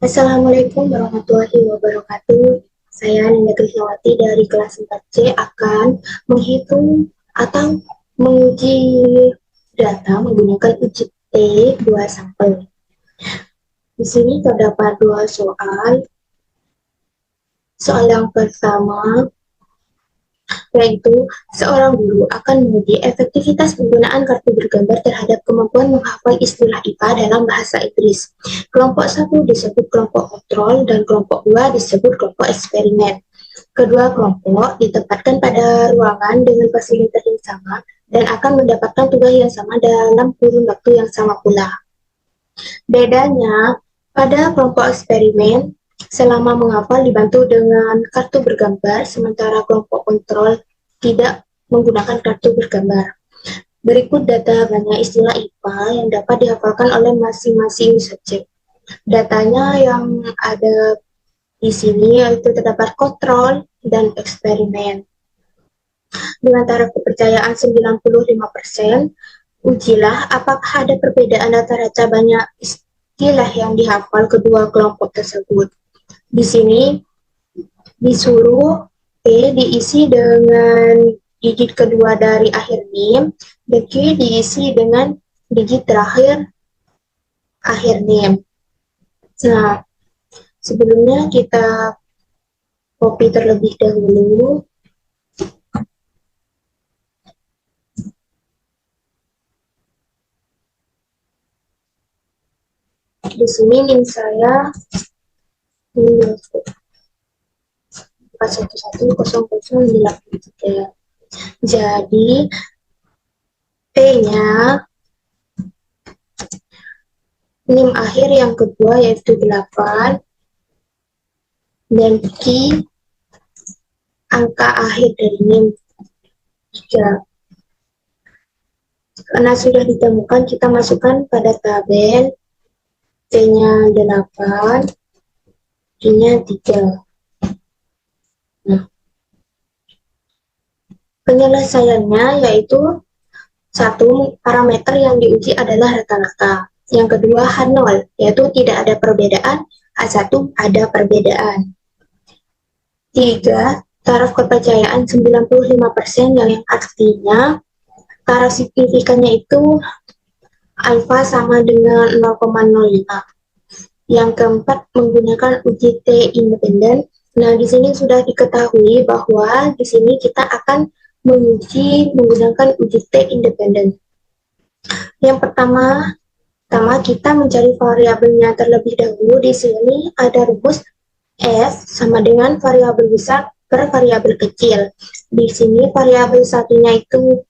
Assalamualaikum warahmatullahi wabarakatuh. Saya Ninda Krisnawati dari kelas 4C akan menghitung atau menguji data menggunakan uji T dua sampel. Di sini terdapat dua soal. Soal yang pertama yaitu seorang guru akan menguji efektivitas penggunaan kartu bergambar terhadap kemampuan menghafal istilah IPA dalam bahasa Inggris. Kelompok 1 disebut kelompok kontrol dan kelompok 2 disebut kelompok eksperimen. Kedua kelompok ditempatkan pada ruangan dengan fasilitas yang sama dan akan mendapatkan tugas yang sama dalam kurun waktu yang sama pula. Bedanya, pada kelompok eksperimen, selama menghafal dibantu dengan kartu bergambar, sementara kelompok kontrol tidak menggunakan kartu bergambar. Berikut data banyak istilah IPA yang dapat dihafalkan oleh masing-masing subjek. Datanya yang ada di sini yaitu terdapat kontrol dan eksperimen. Dengan taraf kepercayaan 95%, ujilah apakah ada perbedaan antara banyak istilah yang dihafal kedua kelompok tersebut. Di sini disuruh P diisi dengan digit kedua dari akhir NIM, dan Q diisi dengan digit terakhir akhir NIM. Nah, sebelumnya kita copy terlebih dahulu. Di sini NIM saya ini 4110083. Jadi P-nya NIM akhir yang kedua yaitu 8 dan Q angka akhir dari NIM 3. Karena sudah ditemukan, kita masukkan pada tabel P-nya 8, Q-nya 3. Nah, penyelesaiannya yaitu satu, parameter yang diuji adalah rata-rata. Yang kedua, H0, yaitu tidak ada perbedaan. H1 ada perbedaan. 3, taraf kepercayaan 95% yang artinya taraf signifikannya itu alfa sama dengan 0,05. Yang keempat, menggunakan uji T independen. Nah, di sini sudah diketahui bahwa di sini kita akan menguji menggunakan uji T independen. Yang pertama kita mencari variabelnya terlebih dahulu. Di sini ada rumus S sama dengan variabel besar per variabel kecil. Di sini variabel satunya itu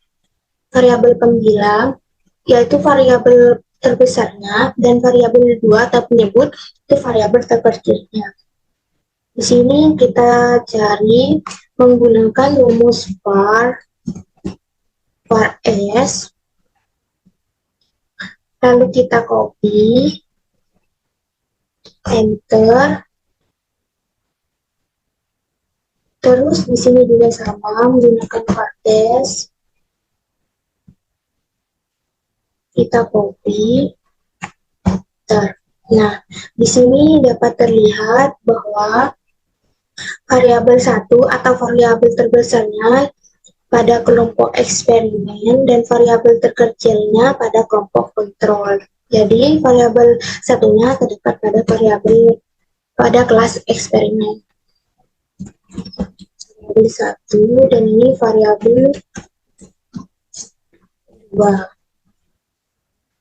variabel pembilang, yaitu variabel terbesarnya, dan variabel 2 atau penyebut itu variabel terkecilnya. Di sini kita cari menggunakan rumus var S, lalu kita copy, enter, terus di sini juga sama menggunakan var S, kita copy, enter. Nah, di sini dapat terlihat bahwa variabel 1 atau variabel terbesarnya pada kelompok eksperimen dan variabel terkecilnya pada kelompok kontrol. Jadi variabel satunya terdapat pada variabel pada kelas eksperimen. Variabel 1 dan ini variabel 2.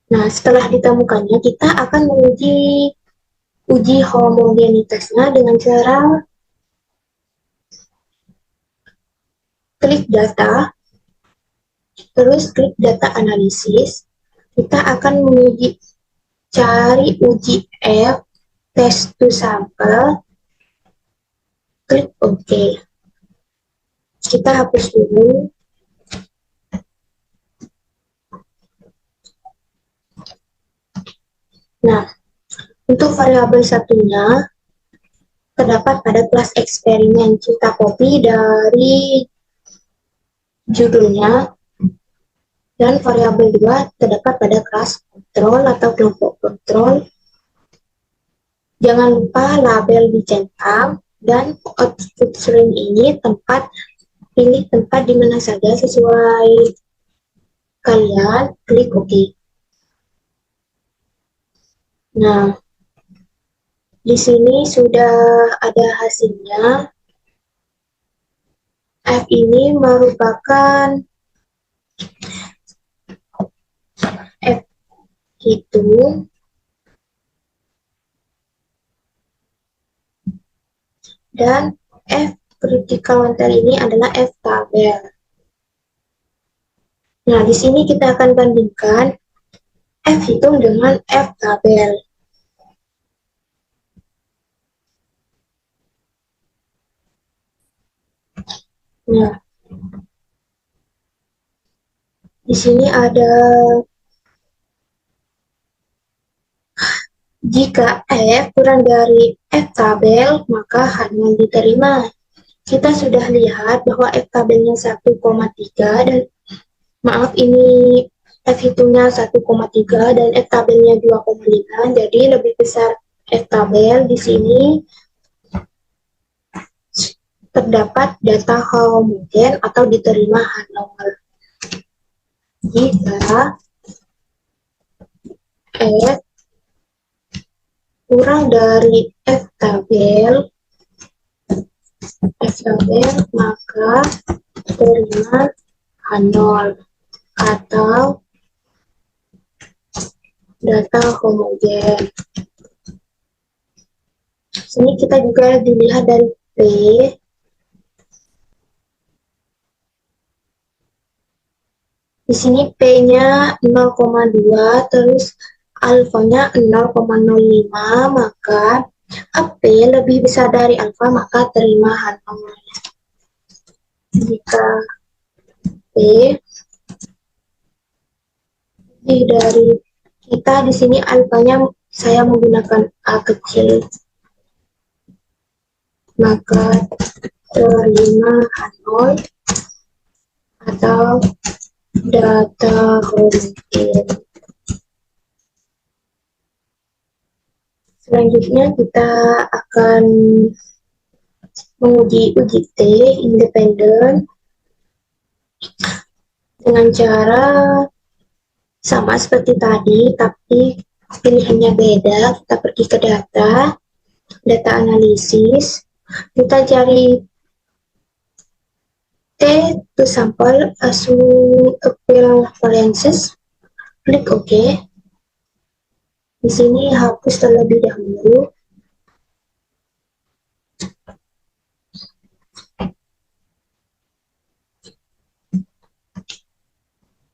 Nah, setelah ditemukannya kita akan menguji homogenitasnya dengan cara klik data, terus klik data analisis. Kita akan cari uji F, test to sample, klik OK. Kita hapus dulu. Nah, untuk variabel satunya terdapat pada kelas eksperimen. Kita copy dari judulnya, dan variabel 2 terdapat pada kelas kontrol atau kelompok kontrol. Jangan lupa label dicentang dan output string ini pilih tempat di mana saja sesuai kalian, klik OK. Nah, di sini sudah ada hasilnya. F ini merupakan F hitung dan F critical letter ini adalah F tabel. Nah, di sini kita akan bandingkan F hitung dengan F tabel. Nah, di sini ada jika F kurang dari F tabel, maka hanya diterima. Kita sudah lihat bahwa F tabelnya 1,3 dan maaf ini F hitungnya 1,3 dan F tabelnya 2,5, jadi lebih besar F tabel. Di sini terdapat data homogen atau diterima nol. Jika F kurang dari F tabel, maka terima nol atau data homogen. Sini kita juga dilihat dari P. Di sini P-nya 0,2, terus alfanya 0,05, maka AP lebih besar dari alfa, maka terima nol. Jika P lebih dari kita, di sini alfanya saya menggunakan A kecil, maka terima nol atau data homogen. Selanjutnya kita akan menguji uji T independen dengan cara sama seperti tadi, tapi pilihannya beda. Kita pergi ke data analisis, kita cari T to sample assume equivalences, klik OK. Di sini hapus terlebih dahulu.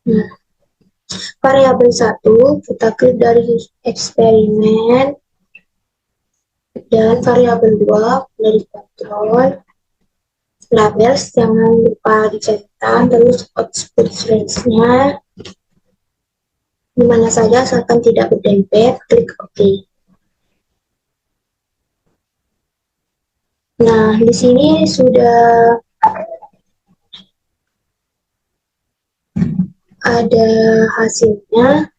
Nah, variabel 1 kita klik dari eksperimen, dan variabel 2 dari kontrol. Labels jangan lupa dicentang, terus output range-nya di mana saja asalkan tidak berdempet, klik OK. Nah, di sini sudah ada hasilnya.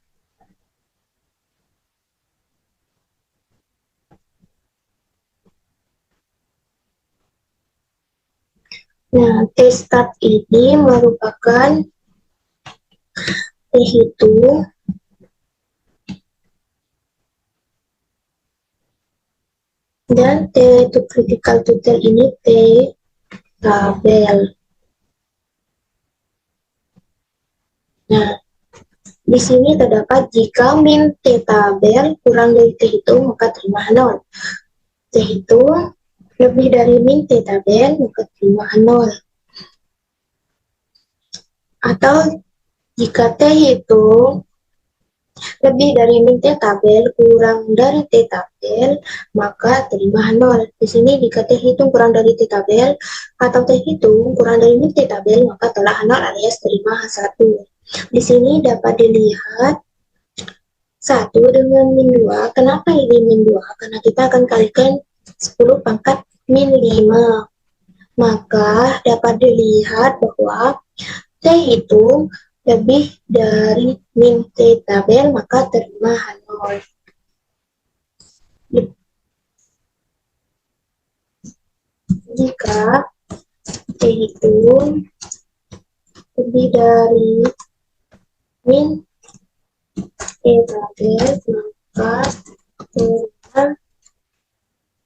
Nah, T-start ini merupakan T hitung dan T to critical total ini T tabel. Nah, di sini terdapat jika min T tabel kurang dari T hitung, maka terima nol. T hitung lebih dari min T tabel, maka terima nol. Atau jika T hitung lebih dari min T tabel kurang dari T tabel, maka terima nol. Di sini jika T hitung kurang dari T tabel atau T hitung kurang dari min T tabel, maka telah nol alias terima 1. Di sini dapat dilihat 1 dengan min 2. Kenapa ini min 2? Karena kita akan kalikan 10 pangkat min 5. Maka dapat dilihat bahwa T hitung lebih dari min T tabel, maka terima nol. jika T itu lebih dari min T target, maka terima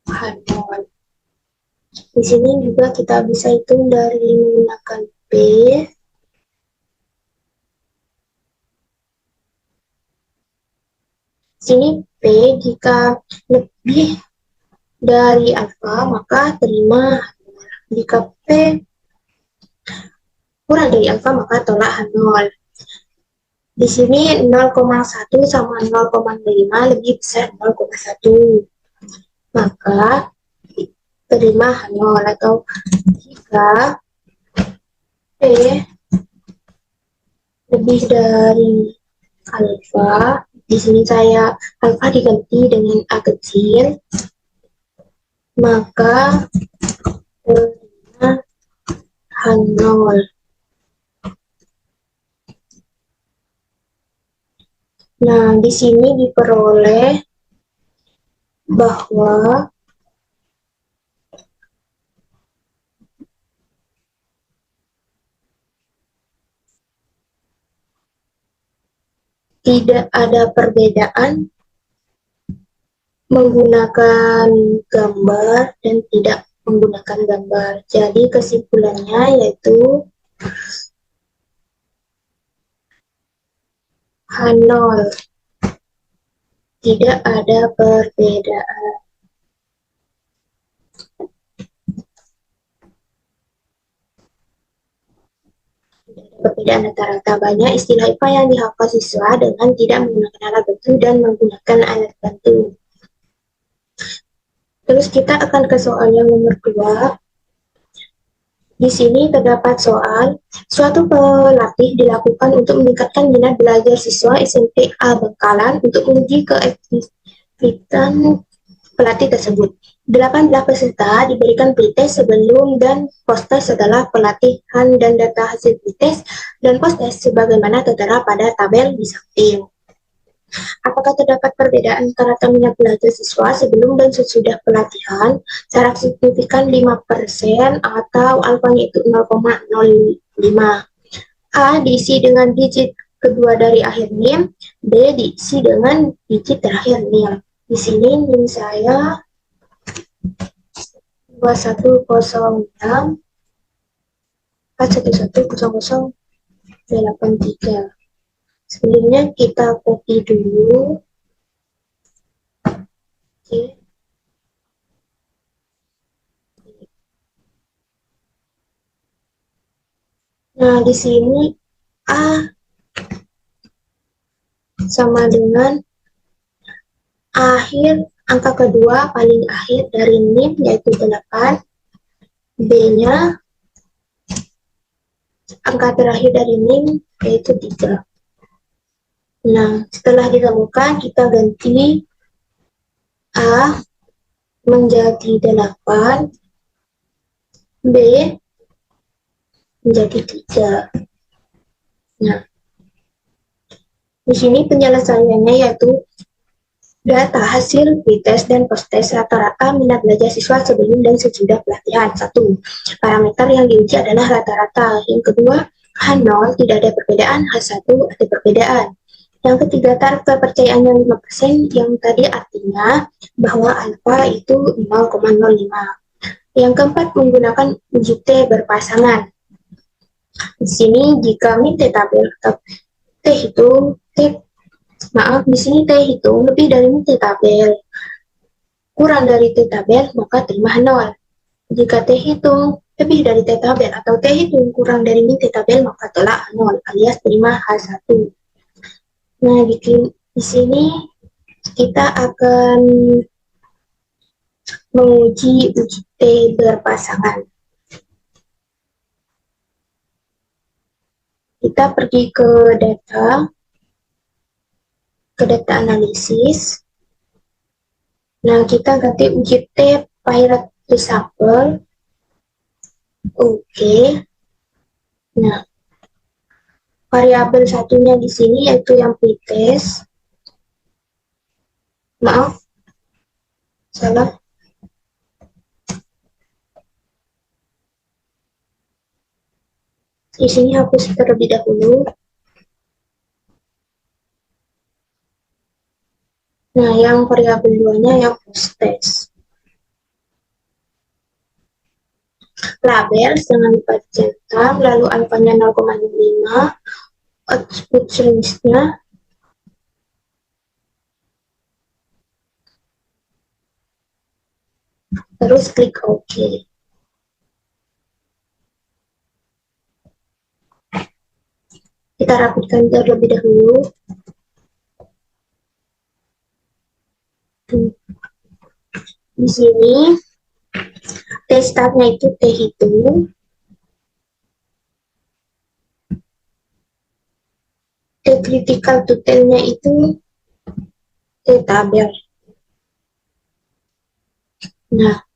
H0. Di sini juga kita bisa hitung dari menggunakan P. Sini P jika lebih dari alfa maka terima H0. Jika P kurang dari alfa maka tolak H0. Di sini 0,1 sama 0,5 lebih besar 0,1. Maka terima H0 atau jika P lebih dari alfa, di sini saya alfa diganti dengan A kecil, maka terima H0. Nah, di sini diperoleh bahwa tidak ada perbedaan menggunakan gambar dan tidak menggunakan gambar. Jadi kesimpulannya yaitu H0, tidak ada perbedaan. Perbedaan rata-rata banyak istilah IPA yang dihafal siswa dengan tidak menggunakan alat bantu dan menggunakan alat bantu. Terus kita akan ke soal yang nomor 2. Di sini terdapat soal, suatu pelatih dilakukan untuk meningkatkan minat belajar siswa SMP A Bangkalan untuk menguji keefektifan pelatih tersebut. 18 peserta diberikan pretest sebelum dan post-test setelah pelatihan dan data hasil pretest dan post-test sebagaimana tertera pada tabel di samping. Apakah terdapat perbedaan rata minat belajar siswa sebelum dan sesudah pelatihan secara signifikan 5% atau alfanya itu 0,05? A diisi dengan digit kedua dari akhir NIM, B diisi dengan digit terakhir NIM. Di sini NIM saya 2106 4110083. Sebelumnya kita copy dulu. Oke. Nah, di sini A sama dengan akhir angka kedua paling akhir dari NIM yaitu 8. B-nya angka terakhir dari NIM yaitu 3. Nah, setelah ditemukan kita ganti A menjadi 8, B menjadi 3. Nah, di sini penyelesaiannya yaitu data hasil pretest dan post-test rata-rata minat belajar siswa sebelum dan sesudah pelatihan. 1. Parameter yang diuji adalah rata-rata. Yang kedua, H0 tidak ada perbedaan, H1 ada perbedaan. Yang ketiga, taraf kepercayaannya 5%, yang tadi artinya bahwa alfa itu 0,05. Yang keempat, menggunakan uji T berpasangan. Di sini jika min T tabel atau T hitung, di sini T hitung lebih dari min T tabel, kurang dari T tabel, maka terima 0. Jika T hitung lebih dari T tabel atau T hitung kurang dari min T tabel, maka tolak 0 alias terima H1. Nah, di sini kita akan menguji uji T berpasangan. Kita pergi ke data analisis. Nah, kita ganti uji T pirate sample. Oke. Nah, variabel satunya di sini yaitu yang pretest. Maaf, salah. Di sini hapus terlebih dahulu. Nah, yang variabel 2-nya yang post-test. Label dengan dicentang, lalu alfanya 0,5, output range-nya, terus klik OK. Kita rapidkan terlebih dahulu. Di sini T startnya itu T hitung, T critical to tail-nya itu T tabel. Nah,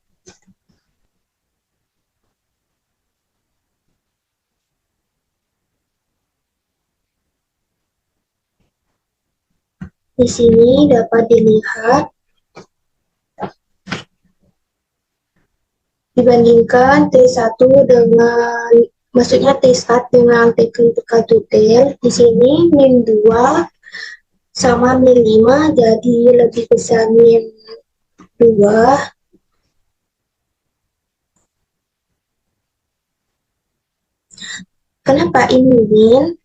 di sini dapat dilihat dibandingkan T1 dengan, maksudnya T start dengan T critical to tail, di sini min 2 sama min 5, jadi lebih besar min 2. Kenapa ini min?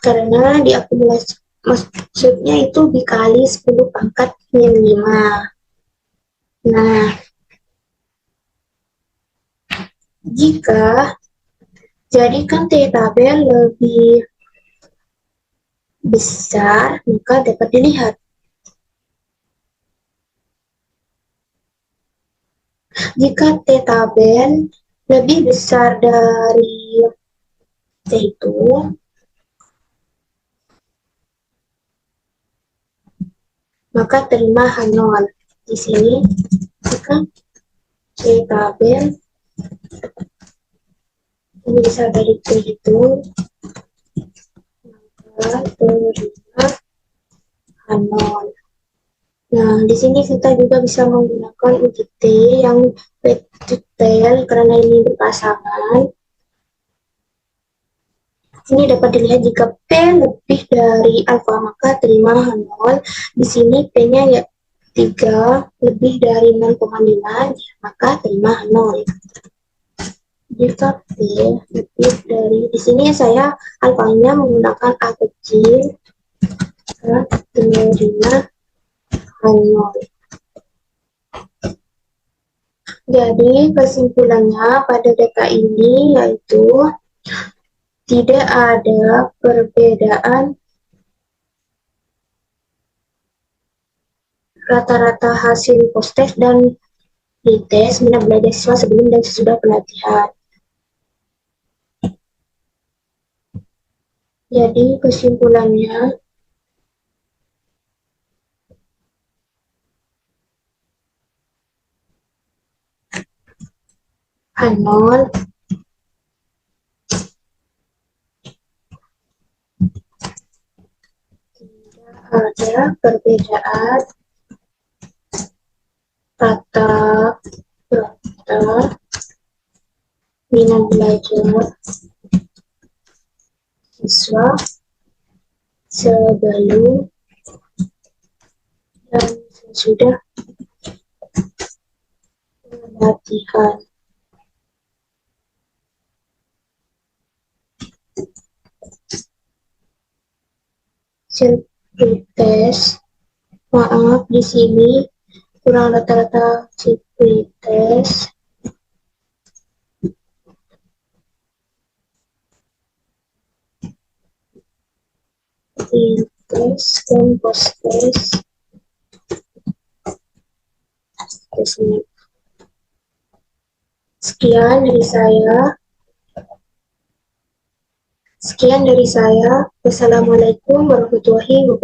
Karena diakumulasi, maksudnya itu dikali 10 pangkat min 5. Nah, jika jadikan T tabel lebih besar, maka dapat dilihat. Jika T tabel lebih besar dari T itu, maka terima H0. Di sini, jika T tabel lebih besar dari T itu, maka terima H0. Nah, di sini kita juga bisa menggunakan uji T yang back to tail karena ini berpasangan. Ini dapat dilihat jika P lebih dari alfa maka terima H0. Di sini P-nya ya 3 lebih dari 0,5 maka terima H0. Jika P lebih dari, di sini saya alfanya menggunakan A kecil, terima H0. Jadi kesimpulannya pada data ini yaitu tidak ada perbedaan rata-rata hasil post-test dan pretest minat belajar siswa sebelum dan sesudah pelatihan. Jadi kesimpulannya, H0 ada perbedaan rata-rata minat belajar siswa sebelum dan sesudah pelatihan. Self pretest, maaf di sini kurang rata-rata self pretest. Pretest dan post test. Sekian dari saya. Wassalamualaikum warahmatullahi wabarakatuh.